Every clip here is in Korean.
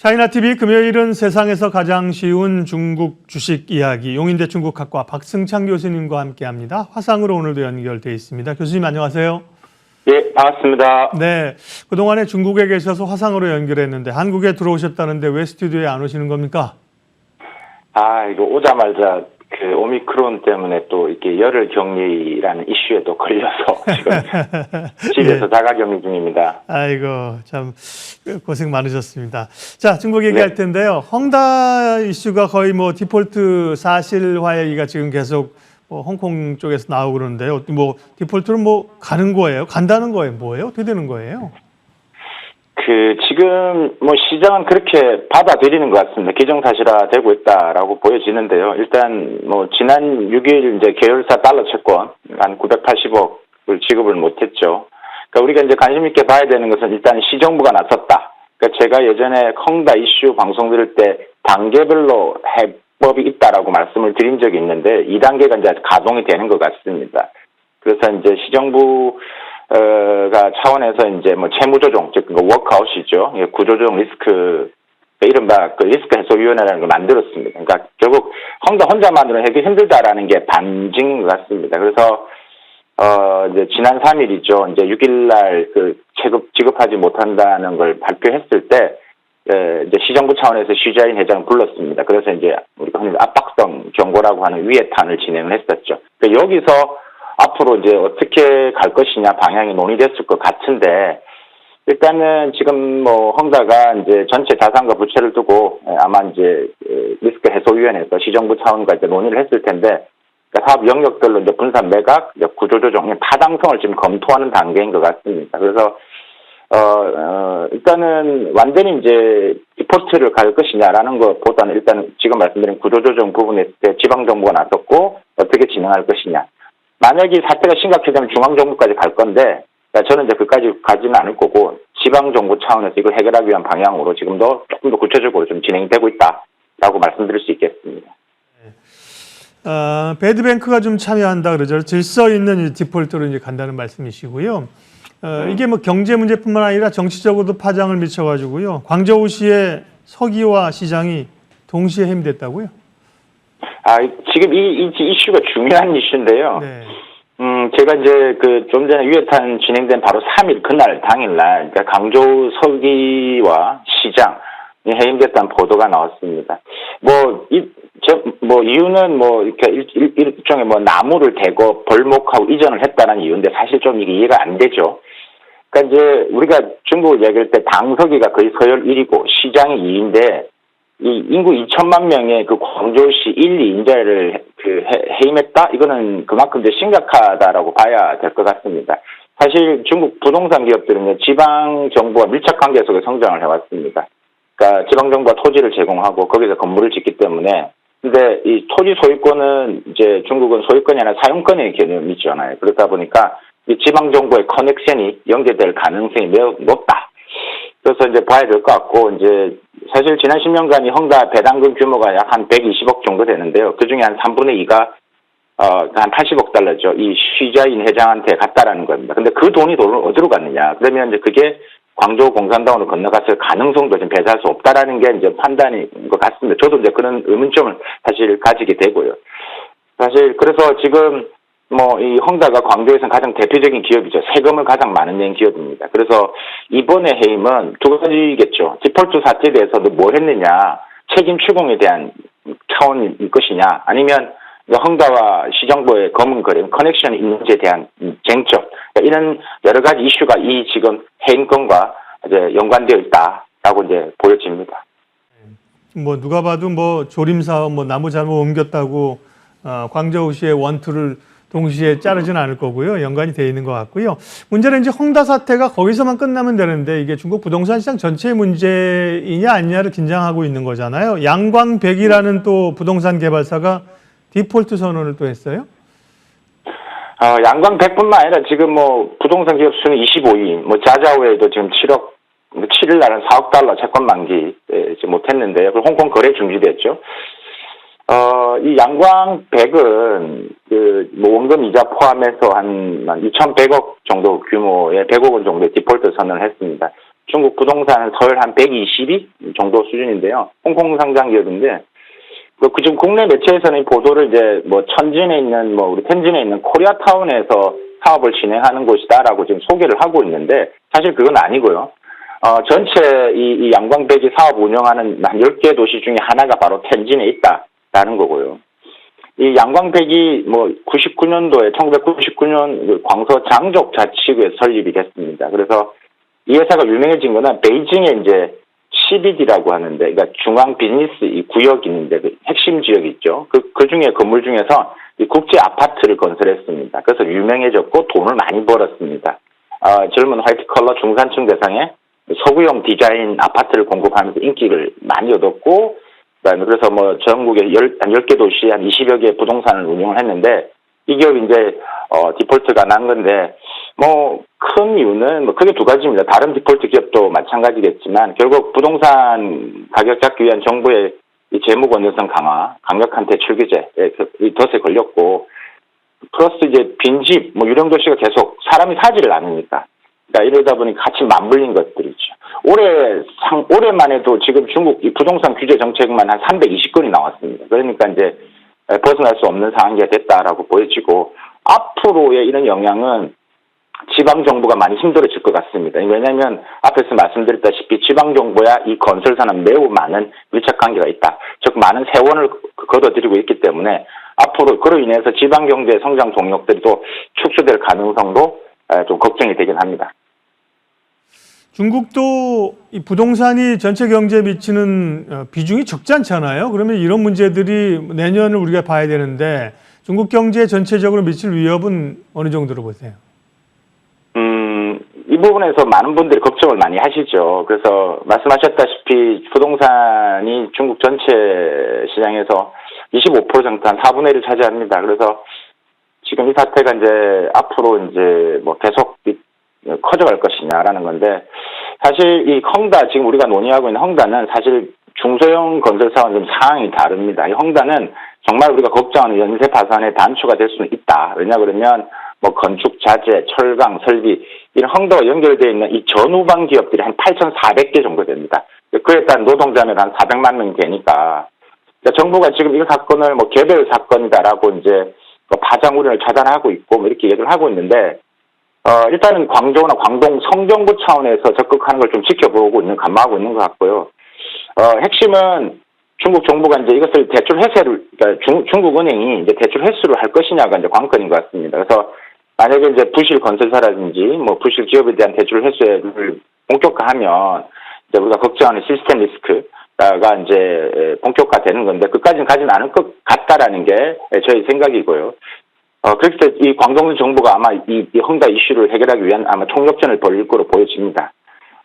차이나TV 금요일은 세상에서 가장 쉬운 중국 주식 이야기 용인대 중국학과 박승창 교수님과 함께합니다. 화상으로 오늘도 연결돼 있습니다. 교수님 안녕하세요. 예, 반갑습니다. 네, 그동안에 중국에 계셔서 화상으로 연결했는데 한국에 들어오셨다는데 왜 스튜디오에 안 오시는 겁니까? 이거 오자마자 그 오미크론 때문에 또 이렇게 열흘 격리라는 이슈에 또 걸려서 지금 집에서 예. 자가 격리 중입니다. 아이고 참 고생 많으셨습니다. 자, 중국 얘기할 텐데요. 헝다 이슈가 거의 뭐 디폴트 사실화 얘기가 지금 계속 홍콩 쪽에서 나오고 그러는데요. 뭐 디폴트는 뭐 가는 거예요? 간다는 거예요? 뭐예요? 어떻게 되는 거예요? 지금 뭐 시장은 그렇게 받아들이는 것 같습니다. 기정사실화 되고 있다라고 보여지는데요. 일단 뭐 지난 6일 이제 계열사 달러 채권 한 980억을 지급을 못했죠. 그러니까 우리가 이제 관심 있게 봐야 되는 것은 일단 시정부가 나섰다. 그러니까 제가 예전에 헝다 이슈 방송 들을 때 단계별로 해법이 있다라고 말씀을 드린 적이 있는데 2단계가 이제 가동이 되는 것 같습니다. 그래서 이제 시정부 가 차원에서 이제 뭐 채무조정, 즉, 워크아웃이죠. 구조조정 리스크, 이른바 그 리스크 해소위원회라는 걸 만들었습니다. 그러니까 결국 혼자만으로는 하기 힘들다라는 게 반증인 것 같습니다. 그래서, 이제 지난 3일이죠. 이제 6일날 그 지급하지 못한다는 걸 발표했을 때, 이제 시정부 차원에서 쉬자인 회장을 불렀습니다. 그래서 이제 우리가 흔히 압박성 경고라고 하는 위해탄을 진행을 했었죠. 그러니까 여기서 앞으로 이제 어떻게 갈 것이냐 방향이 논의됐을 것 같은데 일단은 지금 뭐 헝다가 이제 전체 자산과 부채를 두고 아마 이제 리스크 해소위원회에서 시정부 차원과 이제 논의를 했을 텐데 그러니까 사업 영역별로 이제 분산 매각, 구조조정, 타당성을 지금 검토하는 단계인 것 같습니다. 그래서 일단은 완전히 이제 디폴트를 갈 것이냐라는 것보다는 일단 지금 말씀드린 구조조정 부분에 지방정부가 나섰고 어떻게 진행할 것이냐. 만약에 사태가 심각해지면 중앙정부까지 갈 건데 저는 이제 그까지 가지는 않을 거고 지방정부 차원에서 이걸 해결하기 위한 방향으로 지금도 조금 더 구체적으로 좀 진행이 되고 있다라고 말씀드릴 수 있겠습니다. 배드뱅크가 좀 참여한다 그러죠. 질서 있는 이 디폴트로 이제 간다는 말씀이시고요. 이게 뭐 경제 문제뿐만 아니라 정치적으로도 파장을 미쳐가지고요. 광저우시의 서기와 시장이 동시에 해임됐다고요? 지금 이 이슈가 중요한 이슈인데요. 네. 제가 이제 그 좀 전에 유해탄 진행된 바로 3일 그날 당일날 그러니까 광저우 서기와 시장이 해임됐다는 보도가 나왔습니다. 이유는 뭐 이렇게 일종의 뭐 나무를 대고 벌목하고 이전을 했다는 이유인데 사실 좀 이게 이해가 안 되죠. 그러니까 이제 우리가 중국을 얘기할 때 당서기가 거의 서열 1위고 시장이 2위인데 이 인구 2천만 명의 그 광저우시 1, 2인자를 해임했다? 이거는 그만큼 이제 심각하다라고 봐야 될 것 같습니다. 사실 중국 부동산 기업들은 지방 정부와 밀착 관계 속에 성장을 해왔습니다. 그러니까 지방 정부가 토지를 제공하고 거기서 건물을 짓기 때문에 근데 이 토지 소유권은 이제 중국은 소유권이 아니라 사용권의 개념이 있잖아요. 그렇다 보니까 이 지방 정부의 커넥션이 연계될 가능성이 매우 높다. 그래서 이제 봐야 될 것 같고, 이제, 사실 지난 10년간이 헝다 배당금 규모가 약 한 120억 정도 되는데요. 그 중에 한 3분의 2가, 한 80억 달러죠. 이 쉬자인 회장한테 갔다라는 겁니다. 근데 그 돈이 어디로 갔느냐. 그러면 이제 그게 광저우 공산당으로 건너갔을 가능성도 지금 배제할 수 없다라는 게 이제 판단인 것 같습니다. 저도 이제 그런 의문점을 사실 가지게 되고요. 사실, 그래서 지금, 이 헝다가 광저우에서는 가장 대표적인 기업이죠. 세금을 가장 많이 낸 기업입니다. 그래서 이번에 해임은 두 가지겠죠. 디폴트 사태에 대해서도 뭘 했느냐, 책임 추궁에 대한 차원일 것이냐, 아니면 헝다와 시정부의 검은 거래, 커넥션이 있는지에 대한 쟁점, 이런 여러 가지 이슈가 이 지금 해임건과 이제 연관되어 있다라고 이제 보여집니다. 누가 봐도 조림사업 나무 잘못 옮겼다고 광저우시의 원투를 동시에 자르지는 않을 거고요. 연관이 돼 있는 것 같고요. 문제는 이제 헝다 사태가 거기서만 끝나면 되는데 이게 중국 부동산 시장 전체의 문제이냐 아니냐를 긴장하고 있는 거잖아요. 양광백이라는 또 부동산 개발사가 디폴트 선언을 또 했어요. 양광백뿐만 아니라 지금 부동산 기업 수는 25위, 자자오에도 지금 7일 날은 4억 달러 채권 만기 못했는데요. 그리고 홍콩 거래 중지됐죠. 이 양광백은 원금 이자 포함해서 한 2,100억 정도 규모의 100억 원 정도의 디폴트 선언을 했습니다. 중국 부동산 서열 한 120위 정도 수준인데요. 홍콩 상장 기업인데, 지금 국내 매체에서는 이 보도를 이제 뭐 천진에 있는 우리 텐진에 있는 코리아타운에서 사업을 진행하는 곳이다라고 지금 소개를 하고 있는데, 사실 그건 아니고요. 전체 이 양광배기 사업 운영하는 한 10개 도시 중에 하나가 바로 텐진에 있다라는 거고요. 이 양광배기 99년도에 1999년 광서 장족 자치구에 설립이 됐습니다. 그래서 이 회사가 유명해진 거는 베이징에 이제 CBD라고 하는데, 그러니까 중앙 비즈니스 이 구역이 있는데 그 핵심 지역이 있죠. 그 중에 건물 중에서 이 국제 아파트를 건설했습니다. 그래서 유명해졌고 돈을 많이 벌었습니다. 젊은 화이트 컬러 중산층 대상의 서구형 디자인 아파트를 공급하면서 인기를 많이 얻었고, 그다음에 그래서 전국에 한 10개 도시에 한 20여 개 부동산을 운영을 했는데, 이 기업이 이제 디폴트가 난 건데, 큰 이유는 크게 두 가지입니다. 다른 디폴트 기업도 마찬가지겠지만 결국 부동산 가격 잡기 위한 정부의 이 재무 건전성 강화, 강력한 대출 규제 이 덫에 걸렸고, 플러스 이제 빈집 유령 도시가 계속 사람이 사지를 않으니까, 그러니까 이러다 보니 같이 맞물린 것들이죠. 올해만 해도 지금 중국 이 부동산 규제 정책만 한 320건이 나왔습니다. 그러니까 이제 벗어날 수 없는 상황이 됐다라고 보여지고, 앞으로의 이런 영향은 지방 정부가 많이 힘들어질 것 같습니다. 왜냐하면 앞에서 말씀드렸다시피 지방 정부야 이 건설사는 매우 많은 밀착 관계가 있다. 즉 많은 세원을 걷어들이고 있기 때문에 앞으로 그로 인해서 지방 경제 성장 동력들이 또 축소될 가능성도 좀 걱정이 되긴 합니다. 중국도 이 부동산이 전체 경제에 미치는 비중이 적지 않잖아요. 그러면 이런 문제들이 내년을 우리가 봐야 되는데 중국 경제에 전체적으로 미칠 위협은 어느 정도로 보세요? 이 부분에서 많은 분들이 걱정을 많이 하시죠. 그래서 말씀하셨다시피 부동산이 중국 전체 시장에서 25% 정도 한 4분의 1을 차지합니다. 그래서 지금 이 사태가 이제 앞으로 이제 계속 커져갈 것이냐라는 건데, 사실 이 헝다, 지금 우리가 논의하고 있는 헝다는 사실 중소형 건설사와는 좀 상황이 다릅니다. 이 헝다는 정말 우리가 걱정하는 연쇄 파산의 단초가 될 수는 있다. 왜냐 그러면 건축 자재, 철강, 설비 이런 헝다와 연결되어 있는 이 전후방 기업들이 한 8,400개 정도 됩니다. 그에 따른 노동자면 한 400만 명이 되니까, 정부가 지금 이 사건을 개별 사건이다라고 이제 파장 우려를 차단하고 있고 이렇게 얘기를 하고 있는데, 일단은 광저우나 광동 성정부 차원에서 적극하는 걸 좀 지켜보고 감마하고 있는 것 같고요. 핵심은 중국 정부가 이제 이것을 대출 회수를, 그러니까 중국은행이 이제 대출 회수를 할 것이냐가 이제 관건인 것 같습니다. 그래서 만약에 이제 부실 건설사라든지 부실 기업에 대한 대출 회수를 본격화하면 이제 우리가 걱정하는 시스템 리스크가 이제 본격화되는 건데, 그까지는 가진 않을 것 같다라는 게 저희 생각이고요. 그래서 이 광동 정부가 아마 이 헝다 이슈를 해결하기 위한 아마 총력전을 벌일 거로 보여집니다.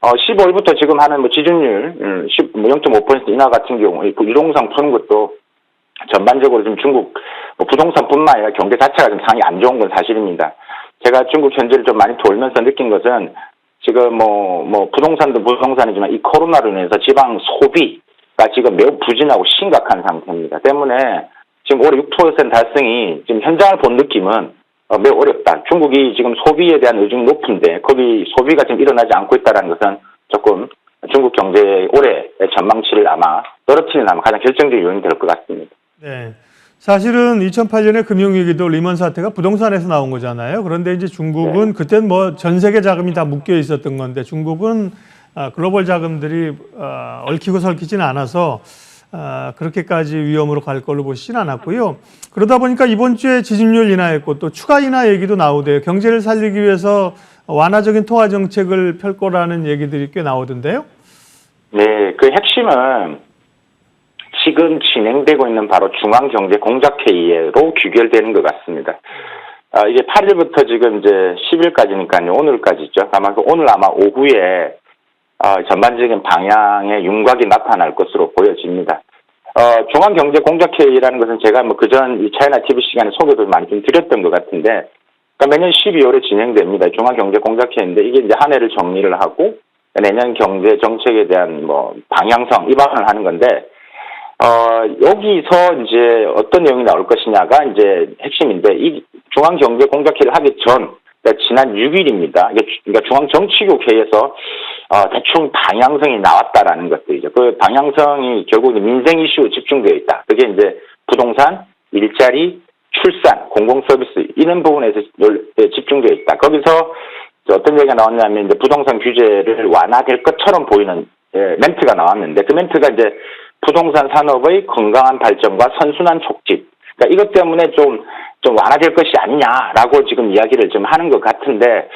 15일부터 지금 하는 지준율 0.5% 인하 같은 경우 유동성 푸는 것도 전반적으로 좀 중국 부동산뿐만 아니라 경제 자체가 좀 상황이 안 좋은 건 사실입니다. 제가 중국 현지를 좀 많이 돌면서 느낀 것은 지금 부동산도 부동산이지만 이 코로나로 인해서 지방 소비가 지금 매우 부진하고 심각한 상태입니다. 때문에 지금 올해 6% 달성이 지금 현장을 본 느낌은 매우 어렵다. 중국이 지금 소비에 대한 의존이 높은데 거기 소비가 지금 일어나지 않고 있다는 것은 조금 중국 경제의 올해 전망치를 아마 떨어뜨리는 가장 결정적인 요인이 될 것 같습니다. 네. 사실은 2008년에 금융위기도 리먼 사태가 부동산에서 나온 거잖아요. 그런데 이제 중국은 그때는 전 세계 자금이 다 묶여 있었던 건데 중국은 글로벌 자금들이 얽히고 설키지는 않아서 그렇게까지 위험으로 갈 걸로 보시진 않았고요. 그러다 보니까 이번 주에 지준율 인하했고 또 추가 인하 얘기도 나오대요. 경제를 살리기 위해서 완화적인 통화 정책을 펼 거라는 얘기들이 꽤 나오던데요. 네, 그 핵심은 지금 진행되고 있는 바로 중앙경제공작회의로 귀결되는 것 같습니다. 이게 8일부터 지금 이제 10일까지니까요. 오늘까지죠. 아마 오늘 오후에 전반적인 방향의 윤곽이 나타날 것으로 보여집니다. 중앙경제공작회의라는 것은 제가 그전 이 차이나 TV 시간에 소개도 많이 좀 드렸던 것 같은데, 그러니까 매년 12월에 진행됩니다. 중앙경제공작회의인데 이게 이제 한 해를 정리를 하고 내년 경제 정책에 대한 방향성 입안을 하는 건데, 여기서 이제 어떤 내용이 나올 것이냐가 이제 핵심인데, 이 중앙경제공작회의를 하기 전, 그러니까 지난 6일입니다. 그러니까 중앙정치局회의에서 대충 방향성이 나왔다라는 것들이죠. 그 방향성이 결국 민생 이슈 집중되어 있다. 그게 이제 부동산, 일자리, 출산, 공공서비스 이런 부분에서 집중되어 있다. 거기서 어떤 얘기가 나왔냐면 이제 부동산 규제를 완화될 것처럼 보이는 멘트가 나왔는데 그 멘트가 이제 부동산 산업의 건강한 발전과 선순환 촉진. 그러니까 이것 때문에 좀 완화될 것이 아니냐라고 지금 이야기를 좀 하는 것 같은데,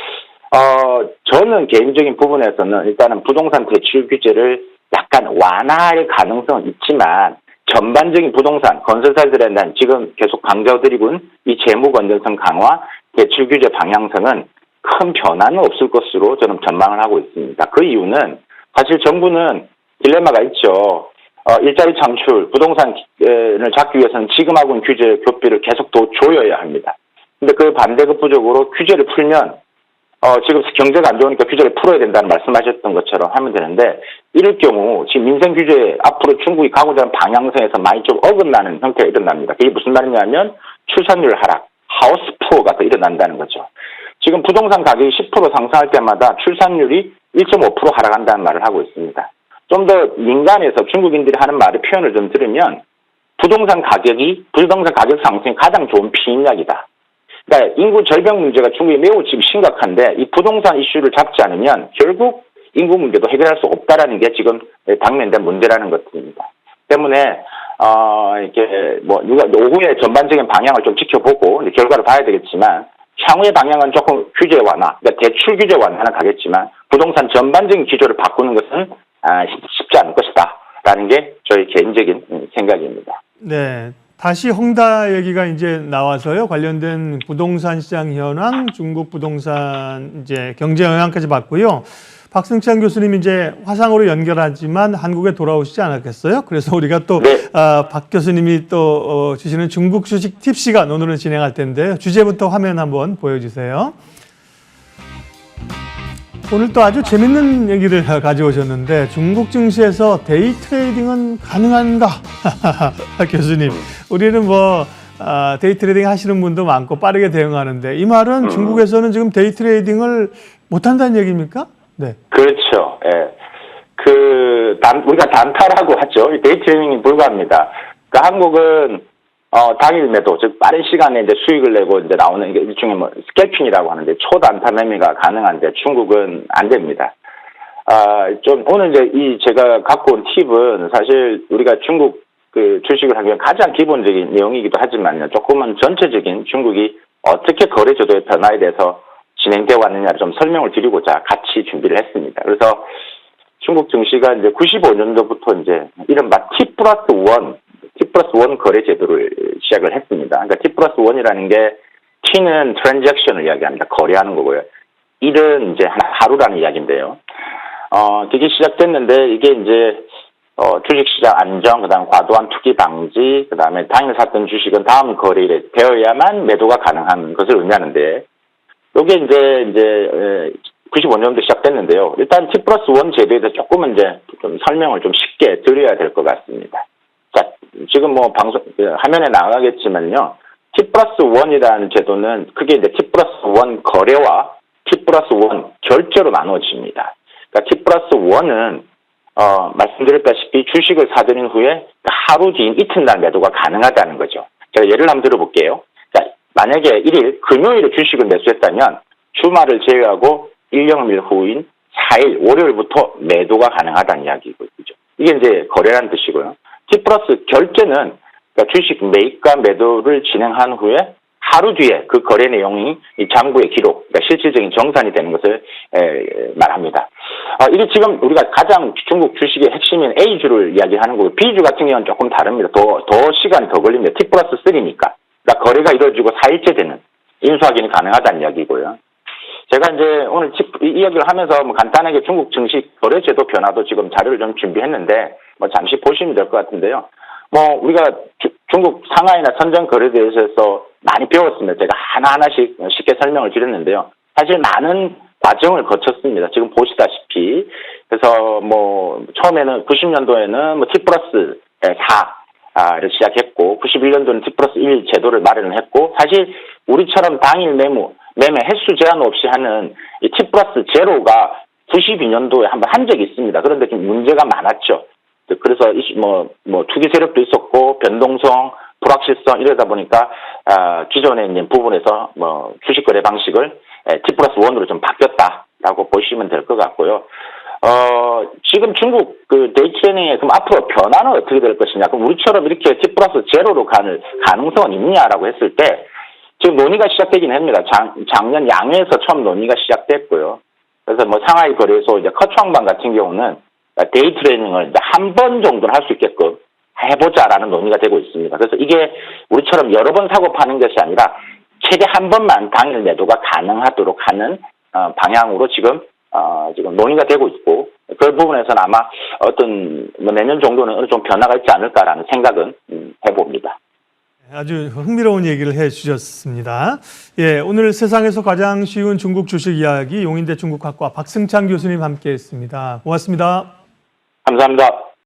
저는 개인적인 부분에서는 일단은 부동산 대출 규제를 약간 완화할 가능성은 있지만, 전반적인 부동산, 건설사들에 대한 지금 계속 강조드리고 있는 이 재무 건전성 강화, 대출 규제 방향성은 큰 변화는 없을 것으로 저는 전망을 하고 있습니다. 그 이유는 사실 정부는 딜레마가 있죠. 일자리 창출, 부동산을 잡기 위해서는 지금하고는 규제 교피를 계속 더 조여야 합니다. 근데 그 반대급부적으로 규제를 풀면, 지금 경제가 안 좋으니까 규제를 풀어야 된다는 말씀하셨던 것처럼 하면 되는데, 이럴 경우 지금 민생 규제 앞으로 중국이 가고자 하는 방향성에서 많이 좀 어긋나는 형태가 일어납니다. 그게 무슨 말이냐면 출산율 하락, 하우스 푸어가 더 일어난다는 거죠. 지금 부동산 가격이 10% 상승할 때마다 출산율이 1.5% 하락한다는 말을 하고 있습니다. 좀 더 민간에서 중국인들이 하는 말의 표현을 좀 들으면 부동산 가격 상승이 가장 좋은 피임약이다. 그러니까 인구 절벽 문제가 중국이 매우 지금 심각한데 이 부동산 이슈를 잡지 않으면 결국 인구 문제도 해결할 수 없다라는 게 지금 당면된 문제라는 것입니다. 때문에 이렇게 뭐 오후에 전반적인 방향을 좀 지켜보고 결과를 봐야 되겠지만 향후의 방향은 조금 규제 완화, 그러니까 대출 규제 완화는 가겠지만 부동산 전반적인 기조를 바꾸는 것은 쉽지 않을 것이다라는 게 저희 개인적인 생각입니다. 네. 다시 헝다 얘기가 이제 나와서요. 관련된 부동산 시장 현황, 중국 부동산 이제 경제 영향까지 봤고요. 박승찬 교수님 이제 화상으로 연결하지만 한국에 돌아오시지 않았겠어요? 그래서 우리가 또 박 교수님이 또 주시는 중국 주식 팁 시간 오늘은 진행할 텐데요. 주제부터 화면 한번 보여주세요. 오늘 또 아주 재밌는 얘기를 가져오셨는데 중국 증시에서 데이 트레이딩은 가능한가? 교수님, 우리는 뭐 데이 트레이딩 하시는 분도 많고 빠르게 대응하는데 이 말은 중국에서는 지금 데이 트레이딩을 못한다는 얘기입니까? 네. 그렇죠. 예. 우리가 단타라고 하죠. 데이 트레이딩이 불가합니다. 그러니까 한국은 당일 매도, 즉 빠른 시간에 이제 수익을 내고 이제 나오는 게 일종의 뭐 스캘핑이라고 하는데 초단타 매매가 가능한데 중국은 안 됩니다. 좀 오늘 이제 제가 갖고 온 팁은 사실 우리가 중국 그 주식을 하기 위한 가장 기본적인 내용이기도 하지만요. 조금은 전체적인 중국이 어떻게 거래 제도의 변화에 대해서 진행되어 왔느냐를 좀 설명을 드리고자 같이 준비를 했습니다. 그래서 중국 증시가 이제 95년도부터 이제 이른바 T+1 거래 제도를 시작을 했습니다. 그러니까 T+1이라는 게 T는 트랜잭션을 이야기합니다. 거래하는 거고요. 1은 이제 하루라는 이야기인데요. 그게 시작됐는데 이게 이제 주식시장 안정, 그다음 과도한 투기 방지, 그다음에 당일 샀던 주식은 다음 거래일에 되어야만 매도가 가능한 것을 의미하는데 이게 이제 95년도 시작됐는데요. 일단 T+1 제도에 대해서 조금은 이제 좀 설명을 좀 쉽게 드려야 될 것 같습니다. 자, 지금 뭐 화면에 나가겠지만요. T+1이라는 제도는 크게 이제 T+1 거래와 T+1 결제로 나누어집니다. 그러니까 T+1은 말씀드렸다시피 주식을 사들인 후에 하루 뒤인 이튿날 매도가 가능하다는 거죠. 제가 예를 한번 들어볼게요. 자, 만약에 1일 금요일에 주식을 매수했다면 주말을 제외하고 1영일 후인 4일 월요일부터 매도가 가능하다는 이야기고요. 이게 이제 거래라는 뜻이고요. T+ 결제는 그러니까 주식 매입과 매도를 진행한 후에 하루 뒤에 그 거래 내용이 이 장부의 기록, 그러니까 실질적인 정산이 되는 것을 말합니다. 이게 지금 우리가 가장 중국 주식의 핵심인 A주를 이야기하는 거고 B주 같은 경우는 조금 다릅니다. 더 시간이 더 걸립니다. T+3니까. 그러니까 거래가 이루어지고 4일째 되는 인수확인이 가능하다는 이야기고요. 제가 이제 오늘 이 이야기를 하면서 뭐 간단하게 중국 증시 거래제도 변화도 지금 자료를 좀 준비했는데 뭐 잠시 보시면 될 것 같은데요. 뭐 우리가 중국 상하이나 선전 거래대에서 많이 배웠습니다. 제가 하나하나씩 쉽게 설명을 드렸는데요. 사실 많은 과정을 거쳤습니다. 지금 보시다시피. 그래서 뭐 처음에는 90년도에는 뭐 T+4를 시작했고 91년도는 T+1 제도를 마련을 했고 사실 우리처럼 당일 매매 횟수 제한 없이 하는 이 T+0가 92년도에 한번 한 적이 있습니다. 그런데 좀 문제가 많았죠. 그래서 투기 세력도 있었고 변동성, 불확실성 이러다 보니까 기존에 있는 부분에서 주식 거래 방식을 T+1으로 좀 바뀌었다라고 보시면 될 것 같고요. 지금 중국 그 데이트레이닝의 그럼 앞으로 변화는 어떻게 될 것이냐? 그럼 우리처럼 이렇게 T+0로 가는 가능성은 있냐라고 했을 때 지금 논의가 시작되긴 합니다. 작년 양회에서 처음 논의가 시작됐고요. 그래서 상하이 거래소 이제 커트왕방 같은 경우는 데이트레이닝을 이제 한 번 정도는 할 수 있게끔 해보자라는 논의가 되고 있습니다. 그래서 이게 우리처럼 여러 번 사고 파는 것이 아니라 최대 한 번만 당일 매도가 가능하도록 하는 방향으로 지금 논의가 되고 있고 그 부분에서는 아마 어떤 내년 정도는 어느 정도 변화가 있지 않을까라는 생각은 해봅니다. 아주 흥미로운 얘기를 해주셨습니다. 예, 오늘 세상에서 가장 쉬운 중국 주식 이야기 용인대 중국학과 박승창 교수님 함께했습니다. 고맙습니다. 감사합니다.